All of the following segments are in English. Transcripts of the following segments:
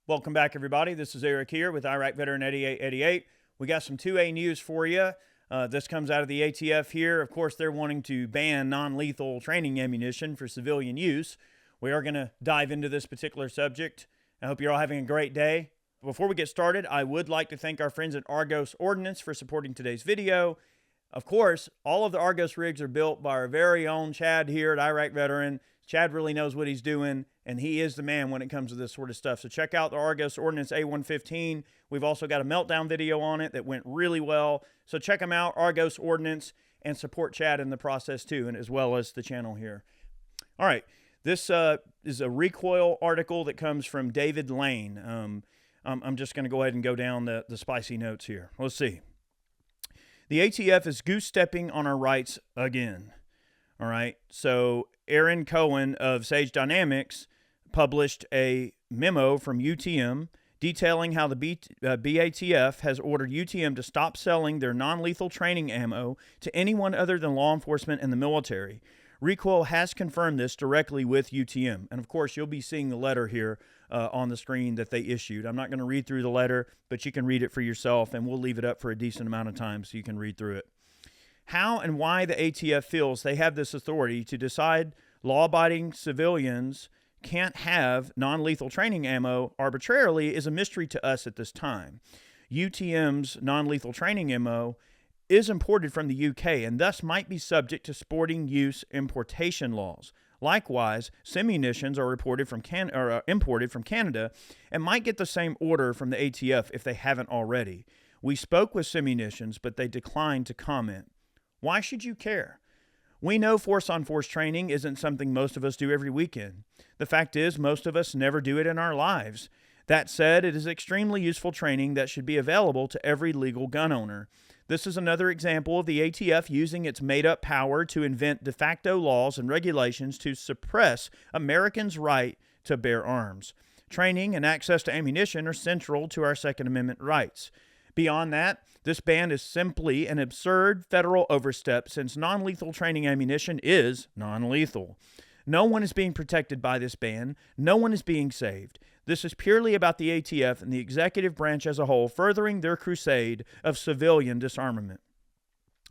Welcome back, everybody. This is Eric here with Iraq Veteran 8888. We got some 2A news for you. This comes out of the ATF here. Of course, they're wanting to ban non-lethal training ammunition for civilian use. We are going to dive into this particular subject. I hope you're all having a great day. Before we get started, I would like to thank our friends at Argos Ordnance for supporting today's video. Of course, all of the Argos rigs are built by our very own Chad here at Iraq Veteran. Chad really knows what he's doing, and he is the man when it comes to this sort of stuff. So check out the Argos Ordnance A115. We've also got a meltdown video on it that went really well. So check them out, Argos Ordnance, and support Chad in the process too, and as well as the channel here. All right, this is a recoil article that comes from David Lane. I'm just going to go ahead and go down the spicy notes here. Let's see. The ATF is goose-stepping on our rights again. All right, so Aaron Cohen of Sage Dynamics published a memo from UTM detailing how the BATF has ordered UTM to stop selling their non-lethal training ammo to anyone other than law enforcement and the military. Recoil has confirmed this directly with UTM. And of course, you'll be seeing the letter here on the screen that they issued. I'm not going to read through the letter, but you can read it for yourself, and we'll leave it up for a decent amount of time so you can read through it. How and why the ATF feels they have this authority to decide law-abiding civilians can't have non-lethal training ammo arbitrarily is a mystery to us at this time. UTM's non-lethal training ammo is imported from the UK and thus might be subject to sporting use importation laws. Likewise, simunitions are imported from Canada and might get the same order from the ATF if they haven't already. We spoke with simunitions, but they declined to comment. Why should you care? We know force-on-force training isn't something most of us do every weekend. The fact is, most of us never do it in our lives. That said, it is extremely useful training that should be available to every legal gun owner. This is another example of the ATF using its made-up power to invent de facto laws and regulations to suppress Americans' right to bear arms. Training and access to ammunition are central to our Second Amendment rights. Beyond that, this ban is simply an absurd federal overstep since non-lethal training ammunition is non-lethal. No one is being protected by this ban. No one is being saved. This is purely about the ATF and the executive branch as a whole furthering their crusade of civilian disarmament.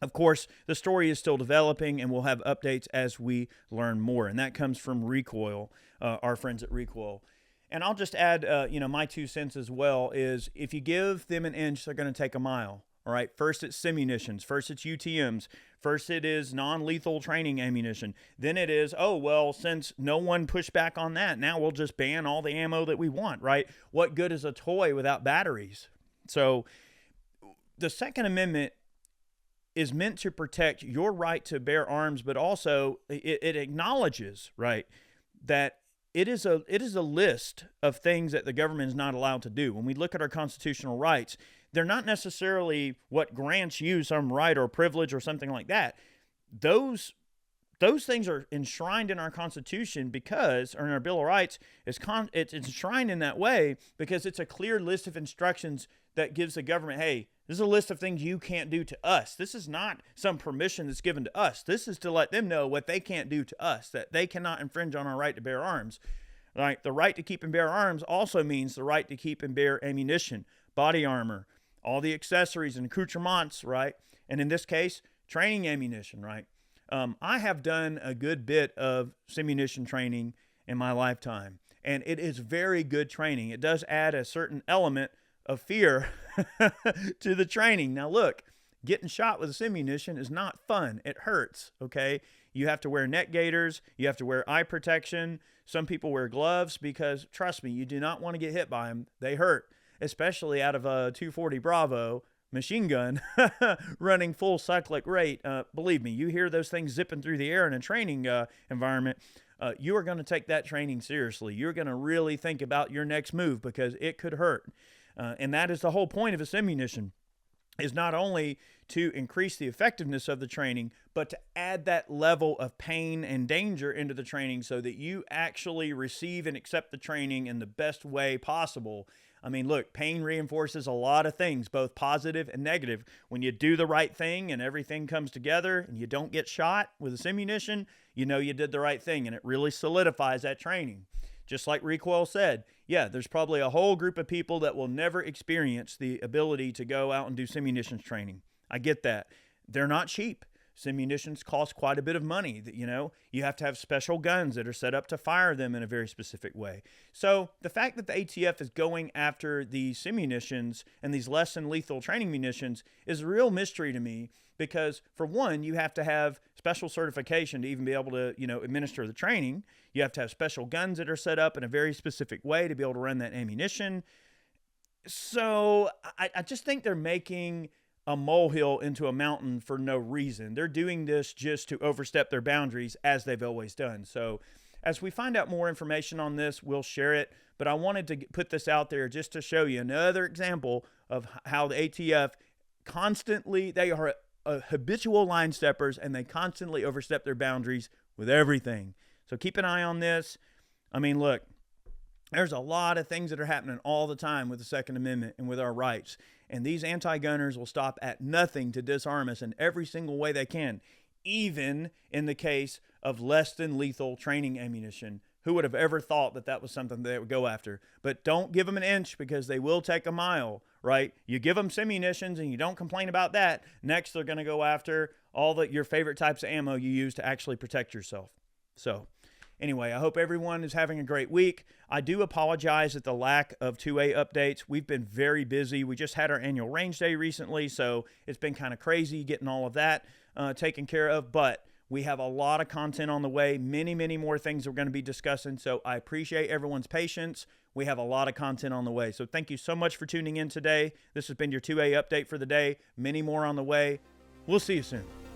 Of course, the story is still developing, and we'll have updates as we learn more. And that comes from Recoil, our friends at Recoil. And I'll just add, my 2 cents as well is if you give them an inch, they're going to take a mile. All right. First, it's simunitions. First, it's UTMs. First, it is non-lethal training ammunition. Then it is, oh, well, since no one pushed back on that, now we'll just ban all the ammo that we want, right? What good is a toy without batteries? So the Second Amendment is meant to protect your right to bear arms, but also it acknowledges, right, that it is a list of things that the government is not allowed to do. When we look at our constitutional rights, they're not necessarily what grants you some right or privilege or something like that. Those things are enshrined in our Constitution because, or in our Bill of Rights, it's enshrined in that way because it's a clear list of instructions that gives the government, hey, this is a list of things you can't do to us. This is not some permission that's given to us. This is to let them know what they can't do to us, that they cannot infringe on our right to bear arms. Right? The right to keep and bear arms also means the right to keep and bear ammunition, body armor, all the accessories and accoutrements, right? And in this case, training ammunition, right? I have done a good bit of simunition training in my lifetime, and it is very good training. It does add a certain element of fear to the training. Now, look, getting shot with a simunition is not fun. It hurts, okay? You have to wear neck gaiters. You have to wear eye protection. Some people wear gloves because, trust me, you do not want to get hit by them. They hurt, especially out of a 240 Bravo machine gun running full cyclic rate. Believe me, you hear those things zipping through the air in a training environment, you are going to take that training seriously. You're going to really think about your next move because it could hurt. And that is the whole point of a simunition, is not only to increase the effectiveness of the training, but to add that level of pain and danger into the training so that you actually receive and accept the training in the best way possible. I mean, look, pain reinforces a lot of things, both positive and negative. When you do the right thing and everything comes together and you don't get shot with a simunition, you know you did the right thing, and it really solidifies that training. just like Recoil said, yeah, there's probably a whole group of people that will never experience the ability to go out and do simunitions training. I get that. They're not cheap. Simunitions cost quite a bit of money. You have to have special guns that are set up to fire them in a very specific way. So the fact that the ATF is going after these simunitions and these less than lethal training munitions is a real mystery to me, because for one, you have to have special certification to even be able to, administer the training. You have to have special guns that are set up in a very specific way to be able to run that ammunition. So I just think they're making a molehill into a mountain for no reason. They're doing this just to overstep their boundaries, as they've always done. So as we find out more information on this, we'll share it. But I wanted to put this out there just to show you another example of how the ATF constantly, they are habitual line steppers, and they constantly overstep their boundaries with everything. So keep an eye on this. I mean, look, there's a lot of things that are happening all the time with the Second Amendment and with our rights. And these anti-gunners will stop at nothing to disarm us in every single way they can, even in the case of less than lethal training ammunition. Who would have ever thought that that was something they would go after? But don't give them an inch, because they will take a mile, right? You give them simunitions and you don't complain about that. Next, they're going to go after all your favorite types of ammo you use to actually protect yourself. So anyway, I hope everyone is having a great week. I do apologize at the lack of 2A updates. We've been very busy. We just had our annual range day recently, so it's been kind of crazy getting all of that taken care of. But we have a lot of content on the way, many, many more things we're going to be discussing. So I appreciate everyone's patience. We have a lot of content on the way. So thank you so much for tuning in today. This has been your 2A update for the day. Many more on the way. We'll see you soon.